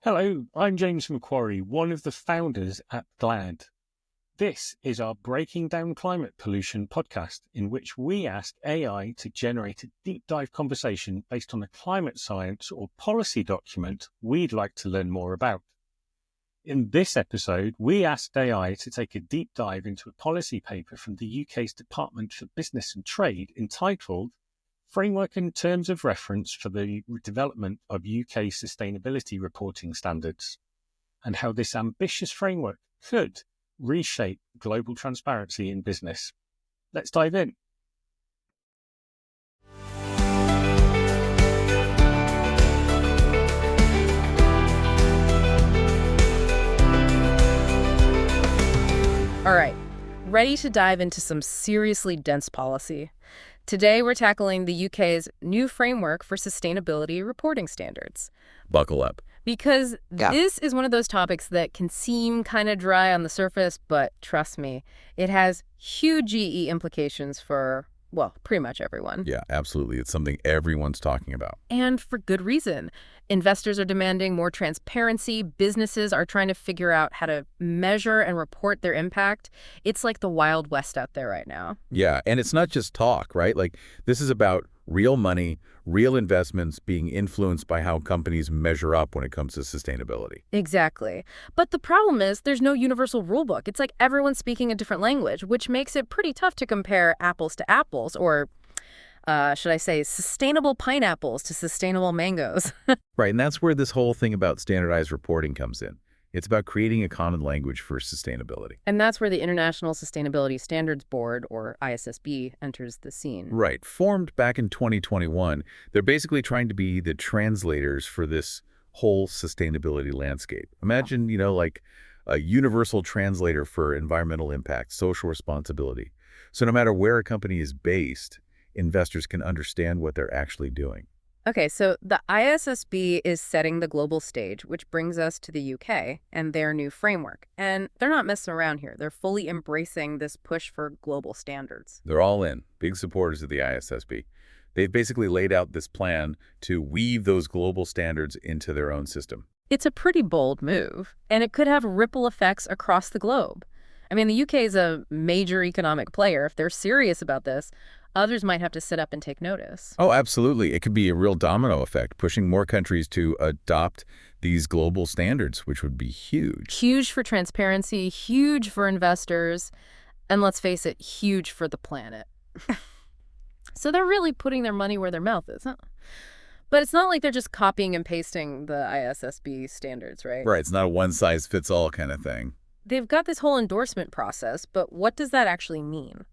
Hello, I'm James Macquarie, one of the founders at GLAD. This is our Breaking Down Climate Pollution podcast, in which we ask AI to generate a deep dive conversation based on a climate science or policy document we'd like to learn more about. In this episode, we asked AI to take a deep dive into a policy paper from the UK's Department for Business and Trade entitled Framework and Terms of Reference for the Development of UK Sustainability Reporting Standards, and how this ambitious framework could reshape global transparency in business. Let's dive in. All right, ready to dive into some seriously dense policy. Today, we're tackling the UK's new framework for sustainability reporting standards. Buckle up. Because this is one of those topics that can seem kind of dry on the surface, but trust me, it has huge GE implications for, well, pretty much everyone. Yeah, absolutely. It's something everyone's talking about. And for good reason. Investors are demanding more transparency. Businesses are trying to figure out how to measure and report their impact. It's like the Wild West out there right now. Yeah, and it's not just talk, right? Like, this is about real money, real investments being influenced by how companies measure up when it comes to sustainability. Exactly. But the problem is there's no universal rule book. It's like everyone's speaking a different language, which makes it pretty tough to compare apples to apples, or should I say sustainable pineapples to sustainable mangoes. Right, and that's where this whole thing about standardized reporting comes in. It's about creating a common language for sustainability. And that's where the International Sustainability Standards Board, or ISSB, enters the scene. Right. Formed back in 2021, they're basically trying to be the translators for this whole sustainability landscape. Imagine, like a universal translator for environmental impact, social responsibility. So no matter where a company is based, investors can understand what they're actually doing. Okay, so the ISSB is setting the global stage, which brings us to the UK and their new framework. And they're not messing around here. They're fully embracing this push for global standards. They're all in, big supporters of the ISSB. They've basically laid out this plan to weave those global standards into their own system. It's a pretty bold move, and it could have ripple effects across the globe. I mean, the UK is a major economic player. If they're serious about this, others might have to sit up and take notice. Oh, absolutely. It could be a real domino effect, pushing more countries to adopt these global standards, which would be huge. Huge for transparency, huge for investors, and let's face it, huge for the planet. So they're really putting their money where their mouth is, huh? But it's not like they're just copying and pasting the ISSB standards, right? Right. It's not a one-size-fits-all kind of thing. They've got this whole endorsement process, but what does that actually mean?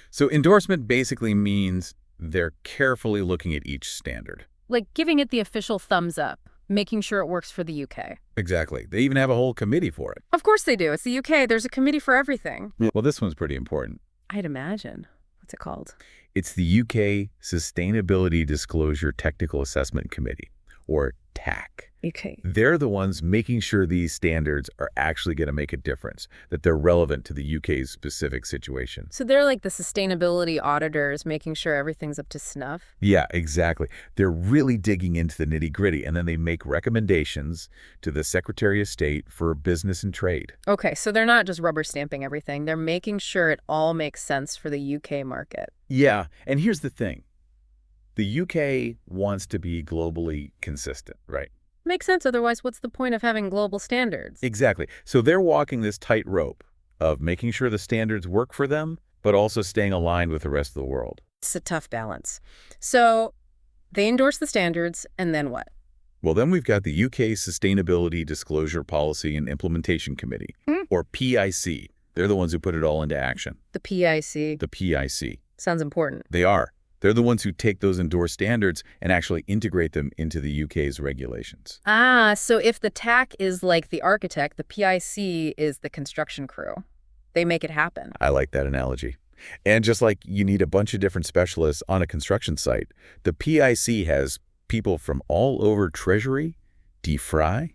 So endorsement basically means they're carefully looking at each standard. Like giving it the official thumbs up, making sure it works for the UK. Exactly. They even have a whole committee for it. Of course they do. It's the UK. There's a committee for everything. Well, this one's pretty important. I'd imagine. What's it called? It's the UK Sustainability Disclosure Technical Assessment Committee, or TAC. UK. They're the ones making sure these standards are actually going to make a difference, that they're relevant to the UK's specific situation. So they're like the sustainability auditors, making sure everything's up to snuff? Yeah, exactly. They're really digging into the nitty-gritty, and then they make recommendations to the Secretary of State for Business and Trade. Okay, so they're not just rubber stamping everything. They're making sure it all makes sense for the UK market. Yeah, and here's the thing. The UK wants to be globally consistent, right? Makes sense. Otherwise, what's the point of having global standards? Exactly. So they're walking this tightrope of making sure the standards work for them, but also staying aligned with the rest of the world. It's a tough balance. So they endorse the standards, and then what? Well, then we've got the UK Sustainability Disclosure Policy and Implementation Committee, or PIC. They're the ones who put it all into action. The PIC. The PIC. Sounds important. They are. They're the ones who take those endorsed standards and actually integrate them into the UK's regulations. Ah, so if the TAC is like the architect, the PIC is the construction crew. They make it happen. I like that analogy. And just like you need a bunch of different specialists on a construction site, the PIC has people from all over Treasury, DFRI,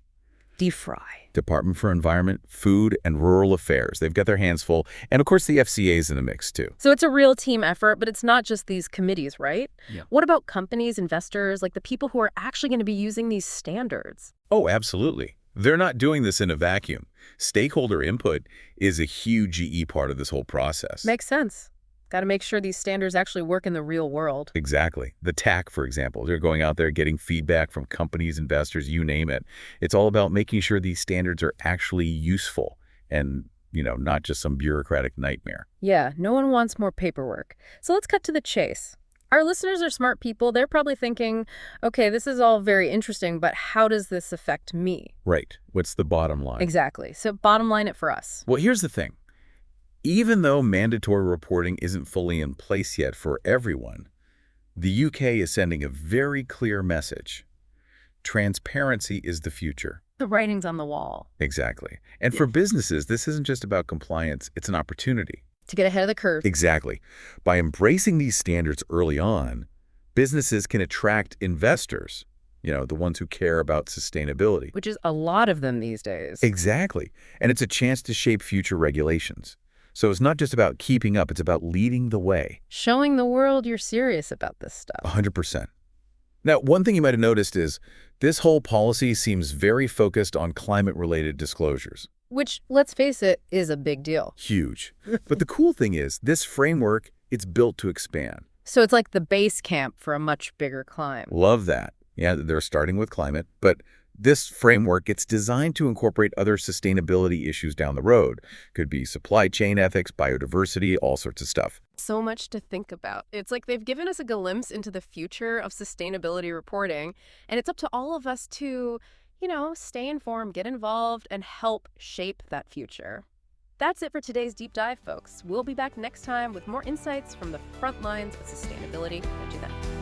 Department for Environment, Food, and Rural Affairs. They've got their hands full. And of course, the FCA's in the mix, too. So it's a real team effort, but it's not just these committees, right? Yeah. What about companies, investors, like the people who are actually going to be using these standards? Oh, absolutely. They're not doing this in a vacuum. Stakeholder input is a huge GE part of this whole process. Makes sense. Got to make sure these standards actually work in the real world. Exactly. The TAC, for example, they're going out there getting feedback from companies, investors, you name it. It's all about making sure these standards are actually useful and, not just some bureaucratic nightmare. Yeah, no one wants more paperwork. So let's cut to the chase. Our listeners are smart people. They're probably thinking, okay, this is all very interesting, but how does this affect me? Right. What's the bottom line? Exactly. So bottom line it for us. Well, here's the thing. Even though mandatory reporting isn't fully in place yet for everyone, the UK is sending a very clear message. Transparency is the future. The writing's on the wall. Exactly. And for businesses, this isn't just about compliance, it's an opportunity. To get ahead of the curve. Exactly. By embracing these standards early on, businesses can attract investors, the ones who care about sustainability. Which is a lot of them these days. Exactly. And it's a chance to shape future regulations. So it's not just about keeping up, it's about leading the way. Showing the world you're serious about this stuff. 100%. Now, one thing you might have noticed is this whole policy seems very focused on climate-related disclosures. Which, let's face it, is a big deal. Huge. But the cool thing is, this framework, it's built to expand. So it's like the base camp for a much bigger climb. Love that. Yeah, they're starting with climate, but this framework, it's designed to incorporate other sustainability issues down the road. Could be supply chain ethics, biodiversity, all sorts of stuff. So much to think about. It's like they've given us a glimpse into the future of sustainability reporting, and it's up to all of us to, stay informed, get involved, and help shape that future. That's it for today's deep dive, folks. We'll be back next time with more insights from the front lines of sustainability. Catch you then.